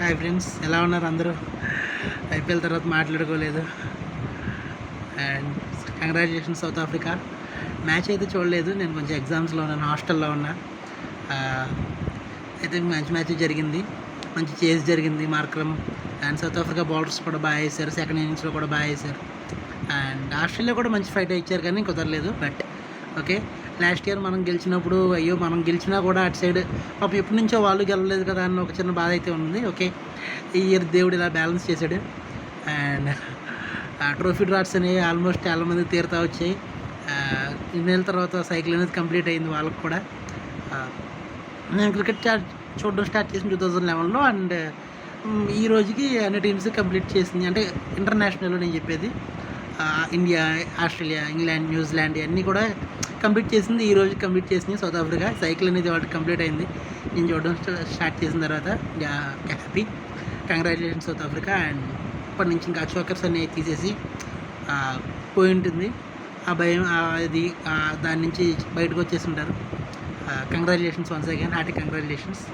Hi friends, ఎలా ఉన్నారు అందరూ? ఐపీఎల్ తర్వాత మాట్లాడుకోలేదు. And congratulations South Africa. Match అయితే చూడలేదు, నేను కొంచెం ఎగ్జామ్స్లో ఉన్నాను, హాస్టల్లో ఉన్నా. అయితే మంచి మ్యాచ్ జరిగింది, మంచి చేజ్ జరిగింది. Markram and south Africa bowlers కూడా బాగా వేశారు, సెకండ్ ఇన్నింగ్స్లో కూడా బాగా వేశారు. అండ్ ఆస్ట్రేలియా కూడా మంచి ఫైట్ ఇచ్చారు కానీ కుదరలేదు. బట్ ఓకే, లాస్ట్ ఇయర్ మనం గెలిచినప్పుడు అయ్యో మనం గెలిచినా కూడా అటు సైడ్ పాపం ఎప్పటి నుంచో వాళ్ళు గెలవలేదు కదా అన్న ఒక చిన్న బాధ అయితే ఉంది. ఓకే, ఈ ఇయర్ దేవుడు ఇలా బ్యాలెన్స్ చేశాడు. అండ్ ట్రోఫీ డ్రాట్స్ అనేవి ఆల్మోస్ట్ చాలా మందికి తీరుతా వచ్చాయి. ఇన్ని నెలల తర్వాత సైకిల్ అనేది కంప్లీట్ అయింది వాళ్ళకు కూడా. నేను క్రికెట్ చూడడం స్టార్ట్ చేసిన 2011లో. అండ్ ఈ రోజుకి అన్ని టీమ్స్ కంప్లీట్ చేసింది, అంటే ఇంటర్నేషనల్లో నేను చెప్పేది. ఇండియా, ఆస్ట్రేలియా, ఇంగ్లాండ్, న్యూజిలాండ్ ఇవన్నీ కూడా కంప్లీట్ చేసింది. ఈ రోజు కంప్లీట్ చేసింది సౌత్ ఆఫ్రికా. సైకిల్ అనేది వాటికి కంప్లీట్ అయింది నేను చూడడం స్టార్ట్ చేసిన తర్వాత. Happy, congratulations South Africa. And ఇప్పటి నుంచి ఇంకా చోకర్స్ అనేవి తీసేసి పోయి ఉంటుంది ఆ భయం, అది దాని నుంచి బయటకు వచ్చేసి ఉంటారు. Congratulations once again, hearty congratulations.